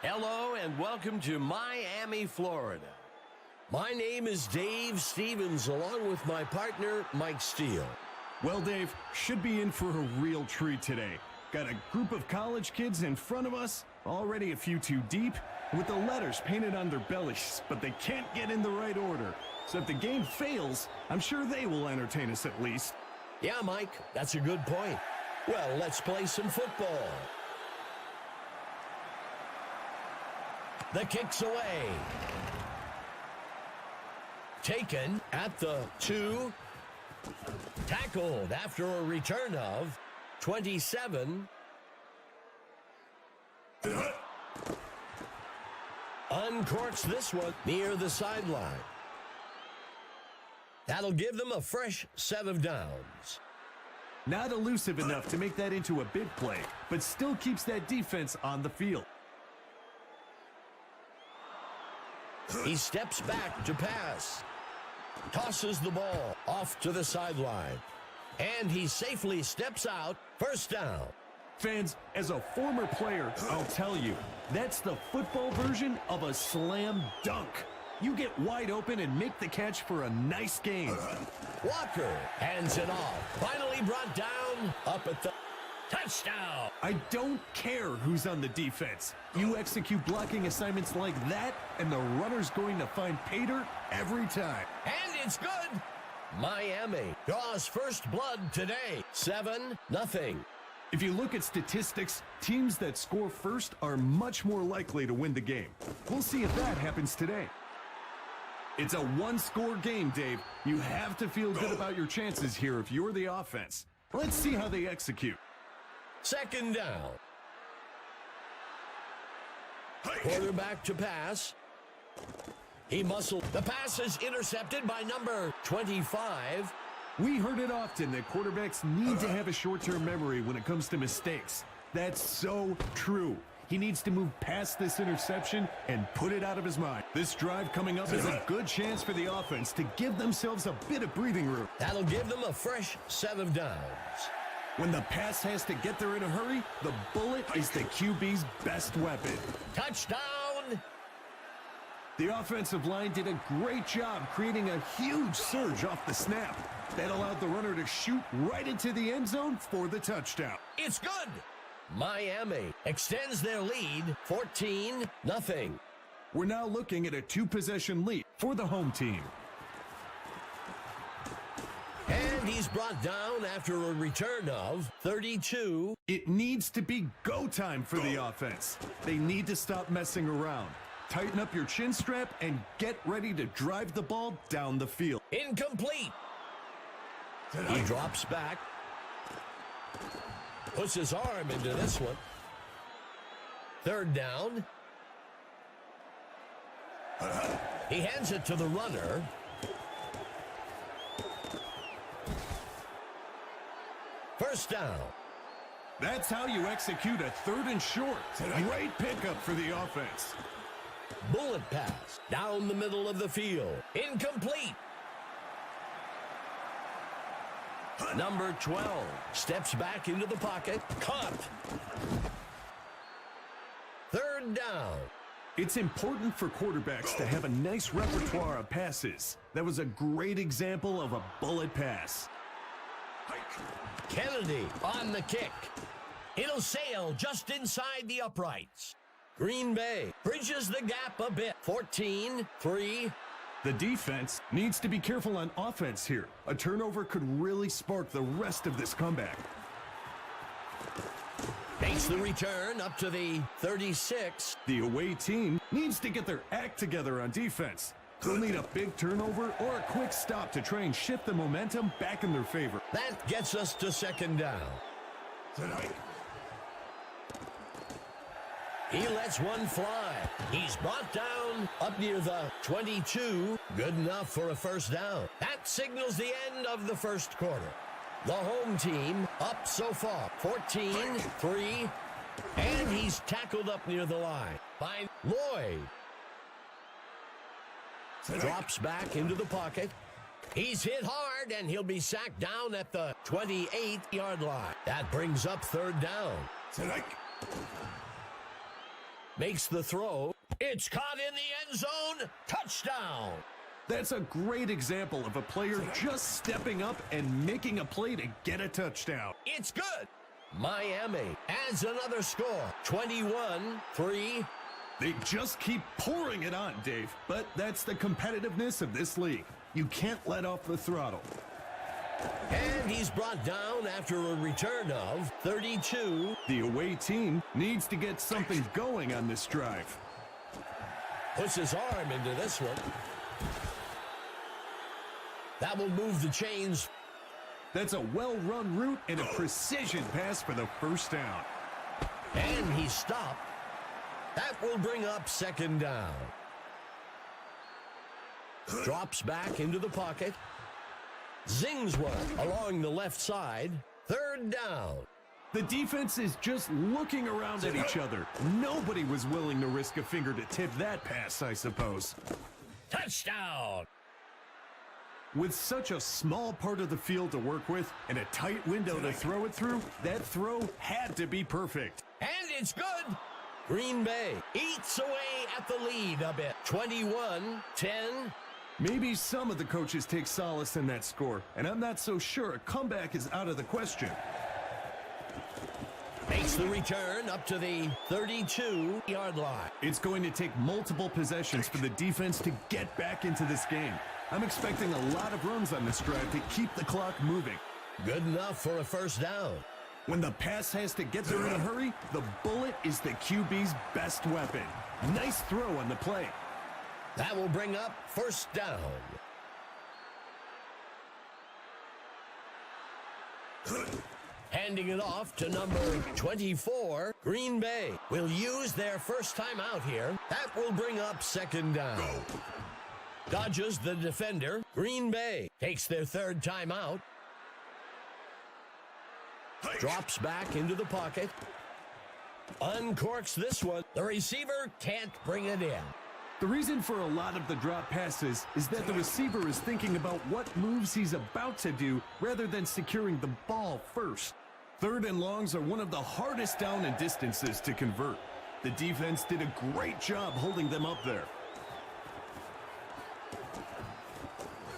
Hello and welcome to Miami, Florida. My name is Dave Stevens, along with my partner, Mike Steele. Well, Dave, should be in for a real treat today. Got a group of college kids in front of us, already a few too deep, with the letters painted on their bellies, but they can't get in the right order. So if the game fails, I'm sure they will entertain us at least. Yeah, Mike, that's a good point. Well, let's play some football. The kick's away. Taken at the 2. Tackled after a return of 27. Uncorks this one near the sideline. That'll give them a fresh set of downs. Not elusive enough to make that into a big play, but still keeps that defense on the field. He steps back to pass. Tosses the ball off to the sideline. And he safely steps out. First down. Fans, as a former player, I'll tell you, that's the football version of a slam dunk. You get wide open and make the catch for a nice game. Walker hands it off. Finally brought down up at the touchdown. I don't care who's on the defense. You execute blocking assignments like that, and the runner's going to find pay dirt every time. And it's good. Miami draws first blood today. 7-0. If you look at statistics, teams that score first are much more likely to win the game. We'll see if that happens today. It's a one-score game, Dave. You have to feel good about your chances here if you're the offense. Let's see how they execute. Second down. Quarterback to pass. He muscled. The pass is intercepted by number 25. We heard it often that quarterbacks need to have a short-term memory when it comes to mistakes. That's so true. He needs to move past this interception and put it out of his mind. This drive coming up is a good chance for the offense to give themselves a bit of breathing room. That'll give them a fresh set of downs. When the pass has to get there in a hurry, the bullet is the QB's best weapon. Touchdown! The offensive line did a great job creating a huge surge off the snap. That allowed the runner to shoot right into the end zone for the touchdown. It's good! Miami extends their lead 14-0. We're now looking at a 2-possession lead for the home team. And he's brought down after a return of 32. It needs to be go time for the offense. They need to stop messing around. Tighten up your chin strap and get ready to drive the ball down the field. Incomplete. He drops back. Puts his arm into this one. Third down. He hands it to the runner. First down. That's how you execute a 3rd and short. Great pickup for the offense. Bullet pass down the middle of the field. Incomplete. Number 12 steps back into the pocket. Caught. Third down. It's important for quarterbacks to have a nice repertoire of passes. That was a great example of a bullet pass. Kennedy on the kick. It'll sail just inside the uprights. Green Bay bridges the gap a bit. 14-3. The defense needs to be careful on offense here. A turnover could really spark the rest of this comeback. Makes the return up to the 36. The away team needs to get their act together on defense. They'll need a big turnover or a quick stop to try and shift the momentum back in their favor. That gets us to second down. He lets one fly. He's brought down up near the 22. Good enough for a first down. That signals the end of the first quarter. The home team up so far. 14-3. And he's tackled up near the line by Lloyd. Drops back into the pocket. He's hit hard, and he'll be sacked down at the 28-yard line. That brings up third down. makes the throw. It's caught in the end zone. Touchdown. That's a great example of a player just stepping up and making a play to get a touchdown. It's good. Miami adds another score, 21-3. They just keep pouring it on, Dave. But that's the competitiveness of this league. You can't let off the throttle. And he's brought down after a return of 32. The away team needs to get something going on this drive. Puts his arm into this one. That will move the chains. That's a well-run route and a precision pass for the first down. And he stopped. That will bring up second down. Drops back into the pocket. Zings one along the left side. Third down. The defense is just looking around at each other. Nobody was willing to risk a finger to tip that pass, I suppose. Touchdown. With such a small part of the field to work with and a tight window to throw it through, that throw had to be perfect. And it's good. Green Bay eats away at the lead a bit. 21-10. Maybe some of the coaches take solace in that score, and I'm not so sure a comeback is out of the question. Makes the return up to the 32-yard line. It's going to take multiple possessions for the defense to get back into this game. I'm expecting a lot of runs on this drive to keep the clock moving. Good enough for a first down. When the pass has to get there in a hurry, the bullet is the QB's best weapon. Nice throw on the play. That will bring up first down. Handing it off to number 24, Green Bay will use their first time out here. That will bring up second down. Dodges the defender. Green Bay takes their third time out. Drops back into the pocket. Uncorks this one. The receiver can't bring it in. The reason for a lot of the drop passes is that the receiver is thinking about what moves he's about to do rather than securing the ball first. Third and longs are one of the hardest down and distances to convert. The defense did a great job holding them up there.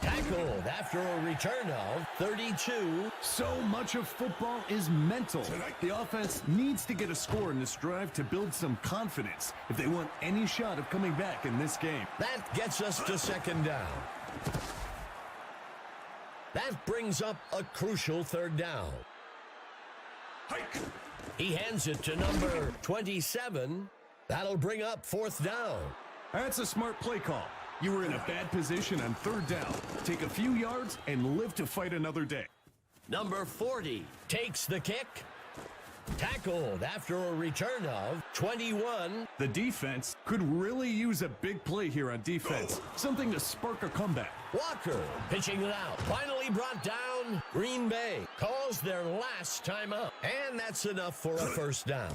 Tackled after a return of 32. So much of football is mental. The offense needs to get a score in this drive to build some confidence if they want any shot of coming back in this game. That gets us to second down. That brings up a crucial third down. He hands it to number 27. That'll bring up fourth down. That's a smart play call. You were in a bad position on third down. Take a few yards and live to fight another day. Number 40 takes the kick. Tackled after a return of 21. The defense could really use a big play here on defense. Something to spark a comeback. Walker pitching it out. Finally brought down. Green Bay calls their last timeout. And that's enough for a first down.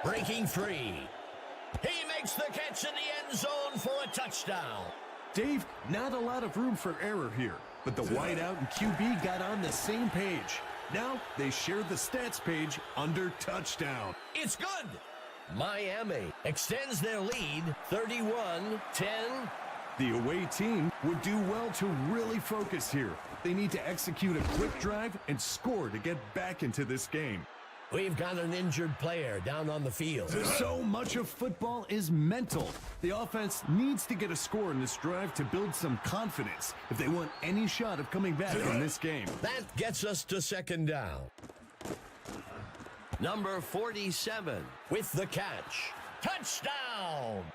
Breaking free. He makes the catch in the end zone for a touchdown. Dave, not a lot of room for error here, but the wideout and QB got on the same page. Now they share the stats page under touchdown. It's good. Miami extends their lead 31-10. The away team would do well to really focus here. They need to execute a quick drive and score to get back into this game. We've got an injured player down on the field. So much of football is mental. The offense needs to get a score in this drive to build some confidence if they want any shot of coming back in this game. That gets us to second down. Number 47 with the catch. Touchdown!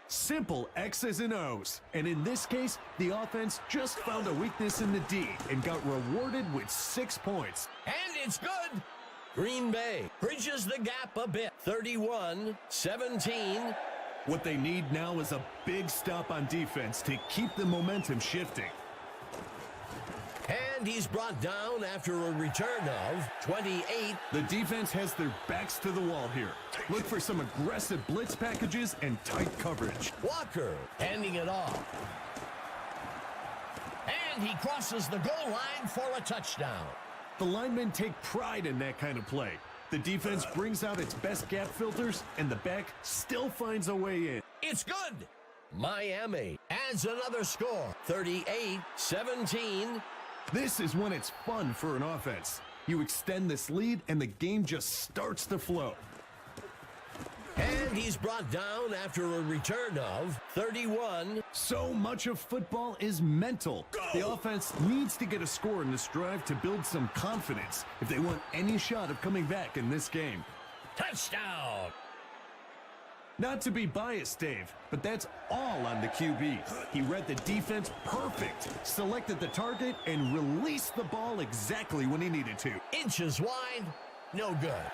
Simple X's and O's. And in this case, the offense just found a weakness in the D and got rewarded with 6 points. And it's good. Green Bay bridges the gap a bit. 31-17. What they need now is a big stop on defense to keep the momentum shifting. And he's brought down after a return of 28. The defense has their backs to the wall here. Look for some aggressive blitz packages and tight coverage. Walker handing it off. And he crosses the goal line for a touchdown. The linemen take pride in that kind of play. The defense brings out its best gap filters, and the back still finds a way in. It's good. Miami adds another score, 38-17. This is when it's fun for an offense. You extend this lead, and the game just starts to flow. And he's brought down after a return of 31. So much of football is mental. The offense needs to get a score in this drive to build some confidence if they want any shot of coming back in this game. Touchdown. Not to be biased, Dave, but that's all on the QB. He read the defense perfect, selected the target, and released the ball exactly when he needed to. Inches wide, no good.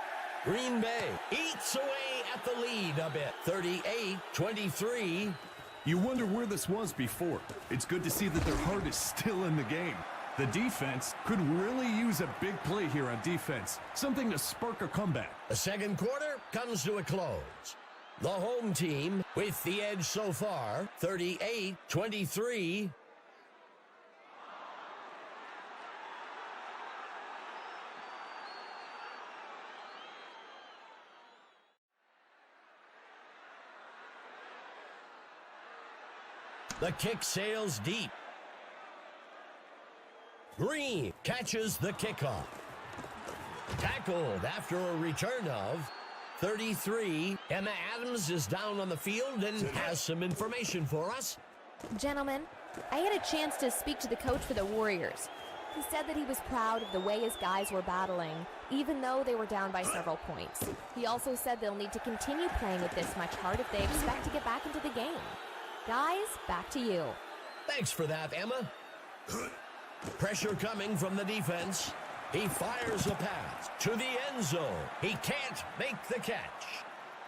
Green Bay eats away at the lead a bit, 38-23. You wonder where this was before. It's good to see that their heart is still in the game. The defense could really use a big play here on defense, something to spark a comeback. The second quarter comes to a close. The home team with the edge so far, 38-23. The kick sails deep. Green catches the kickoff. Tackled after a return of 33. Emma Adams is down on the field and has some information for us. Gentlemen, I had a chance to speak to the coach for the Warriors. He said that he was proud of the way his guys were battling, even though they were down by several points. He also said they'll need to continue playing with this much heart if they expect to get back into the game. Guys, back to you. Thanks for that, Emma. Pressure coming from the defense. He fires a pass to the end zone. He can't make the catch.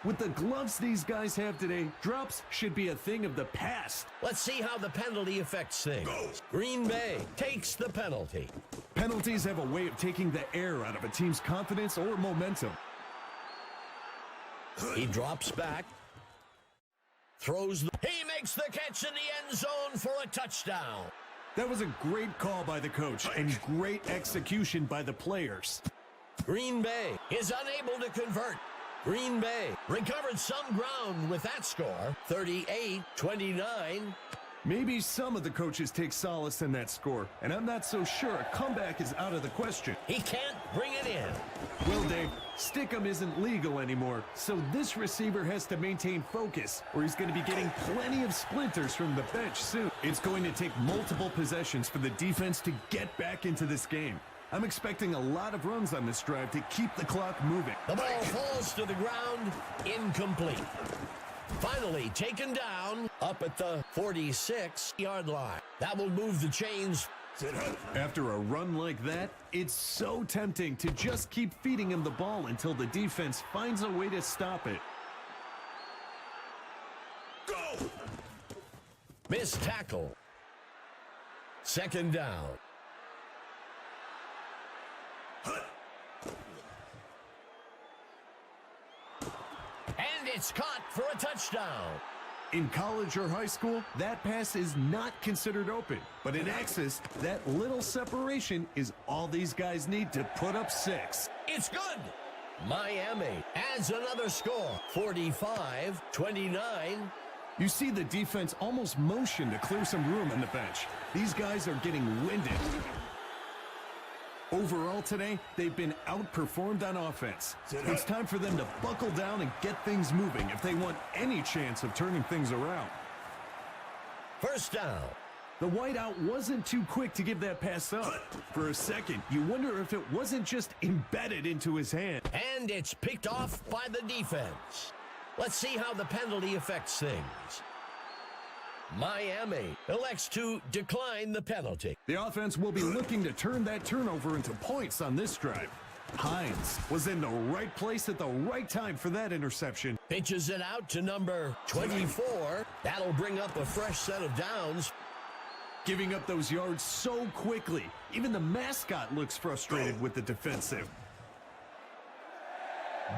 With the gloves these guys have today, drops should be a thing of the past. Let's see how the penalty affects things. Green Bay takes the penalty. Penalties have a way of taking the air out of a team's confidence or momentum. He drops back. Throws the... He makes the catch in the end zone for a touchdown. That was a great call by the coach and great execution by the players. Green Bay is unable to convert. Green Bay recovered some ground with that score, 38-29. Maybe some of the coaches take solace in that score, and I'm not so sure a comeback is out of the question. He can't bring it in. Well, Dave, Stickum isn't legal anymore, so this receiver has to maintain focus, or he's going to be getting plenty of splinters from the bench soon. It's going to take multiple possessions for the defense to get back into this game. I'm expecting a lot of runs on this drive to keep the clock moving. The ball falls to the ground, incomplete. Finally taken down up at the 46-yard line. That will move the chains. After a run like that, it's so tempting to just keep feeding him the ball until the defense finds a way to stop it. Go! Missed tackle. Second down. And it's caught for a touchdown. In college or high school, that pass is not considered open. But in Axis, that little separation is all these guys need to put up 6. It's good. Miami adds another score, 45-29. You see the defense almost motion to clear some room on the bench. These guys are getting winded. Overall today, they've been outperformed on offense. It's time for them to buckle down and get things moving if they want any chance of turning things around. First down. The wideout wasn't too quick to give that pass up. For a second, you wonder if it wasn't just embedded into his hand. And it's picked off by the defense. Let's see how the penalty affects things. Miami elects to decline the penalty. The offense will be looking to turn that turnover into points on this drive. Hines was in the right place at the right time for that interception. Pitches it out to number 24. That'll bring up a fresh set of downs. Giving up those yards so quickly. Even the mascot looks frustrated with the defensive.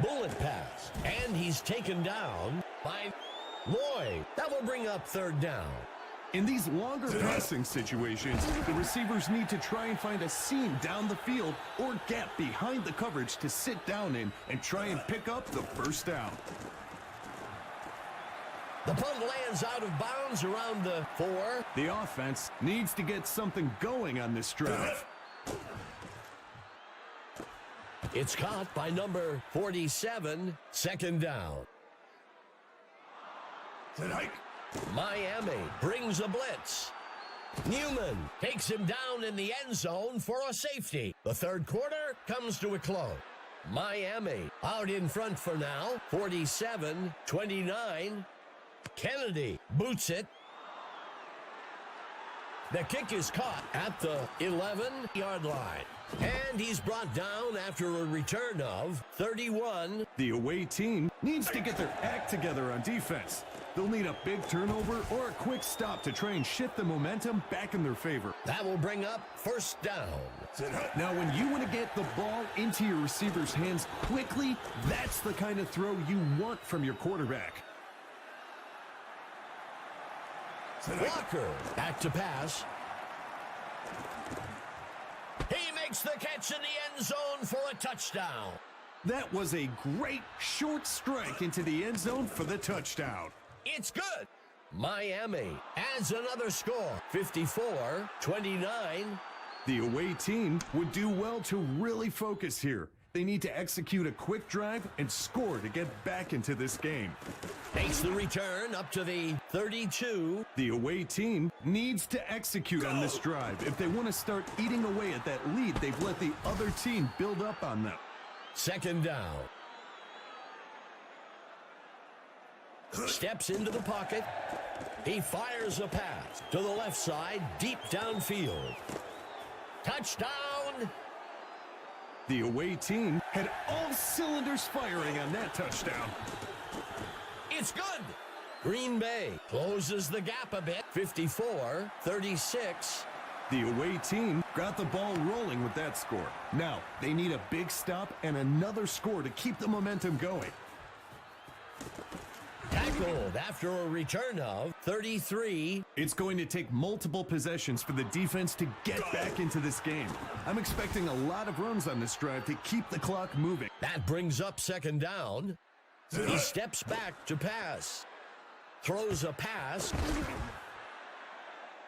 Bullet pass. And he's taken down by Lloyd. That will bring up third down. In these longer passing situations, the receivers need to try and find a seam down the field or gap behind the coverage to sit down in and try and pick up the first down. The punt lands out of bounds around the 4. The offense needs to get something going on this drive. It's caught by number 47, second down. Miami brings a blitz. Newman takes him down in the end zone for a safety. The third quarter comes to a close. Miami out in front for now, 47-29. Kennedy boots it. The kick is caught at the 11-yard line. And he's brought down after a return of 31. The away team needs to get their act together on defense. They'll need a big turnover or a quick stop to try and shift the momentum back in their favor. That will bring up first down. Now, when you want to get the ball into your receiver's hands quickly, that's the kind of throw you want from your quarterback. Walker back to pass. He makes the catch in the end zone for a touchdown. That was a great short strike into the end zone for the touchdown. It's good. Miami adds another score, 54-29. The away team would do well to really focus here. They need to execute a quick drive and score to get back into this game. Makes the return up to the 32. The away team needs to execute on this drive if they want to start eating away at that lead they've let the other team build up on them. Second down. Steps into the pocket. He fires a pass to the left side, deep downfield. Touchdown! The away team had all cylinders firing on that touchdown. It's good! Green Bay closes the gap a bit, 54-36. The away team got the ball rolling with that score. Now, they need a big stop and another score to keep the momentum going. Tackled after a return of 33. It's going to take multiple possessions for the defense to get back into this game. I'm expecting a lot of runs on this drive to keep the clock moving. That brings up second down. He steps back to pass. Throws a pass.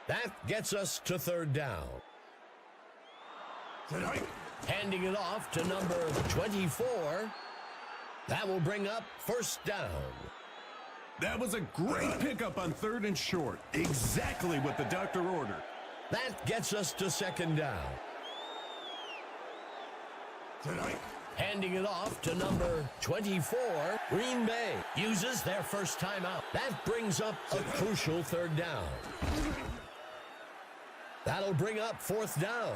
That gets us to third down. Handing it off to number 24. That will bring up first down. That was a great pickup on third and short. Exactly what the doctor ordered. That gets us to second down. Handing it off to number 24. Green Bay uses their first timeout. That brings up a crucial third down. That'll bring up fourth down.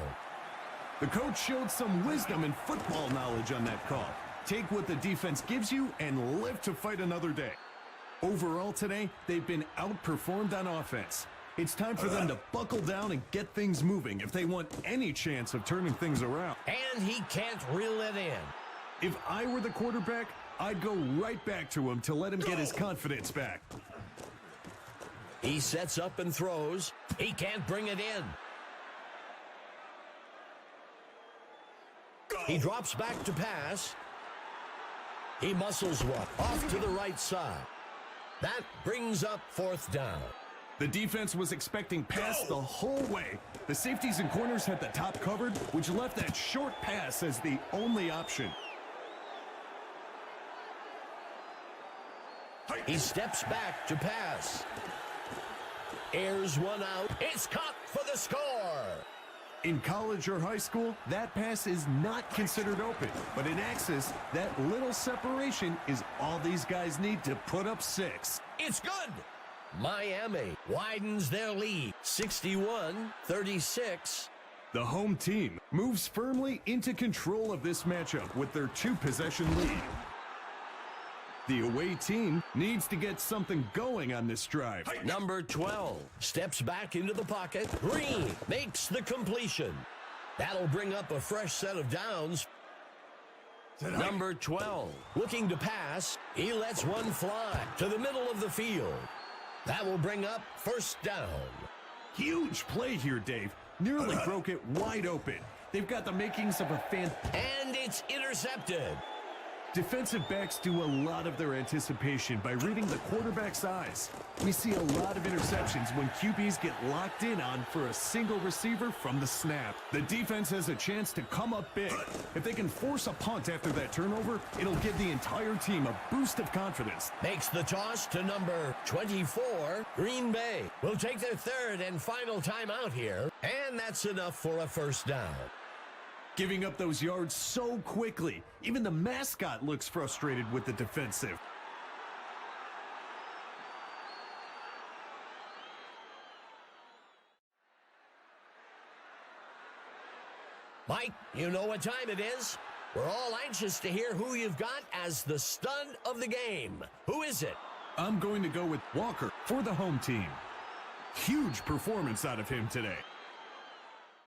The coach showed some wisdom and football knowledge on that call. Take what the defense gives you and live to fight another day. Overall today, they've been outperformed on offense. It's time for them to buckle down and get things moving if they want any chance of turning things around. And he can't reel it in. If I were the quarterback, I'd go right back to him to let him get his confidence back. He sets up and throws. He can't bring it in. He drops back to pass. He muscles one off to the right side. That brings up fourth down. The defense was expecting pass the whole way. The safeties and corners had the top covered, which left that short pass as the only option. He steps back to pass. Airs one out. It's caught for the score. In college or high school, that pass is not considered open. But in Axis, that little separation is all these guys need to put up 6. It's good. Miami widens their lead, 61-36. The home team moves firmly into control of this matchup with their 2-possession lead. The away team needs to get something going on this drive. Number 12 steps back into the pocket. Green makes the completion. That'll bring up a fresh set of downs. Number 12 looking to pass. He lets one fly to the middle of the field. That will bring up first down. Huge play here, Dave. Nearly broke it wide open. They've got the makings of a fan. And it's intercepted. Defensive backs do a lot of their anticipation by reading the quarterback's eyes. We see a lot of interceptions when QBs get locked in on for a single receiver from the snap. The defense has a chance to come up big. If they can force a punt after that turnover, it'll give the entire team a boost of confidence. Makes the toss to number 24, Green Bay. Will take their third and final timeout here, and that's enough for a first down. Giving up those yards so quickly. Even the mascot looks frustrated with the defensive. Mike, you know what time it is. We're all anxious to hear who you've got as the stud of the game. Who is it? I'm going to go with Walker for the home team. Huge performance out of him today.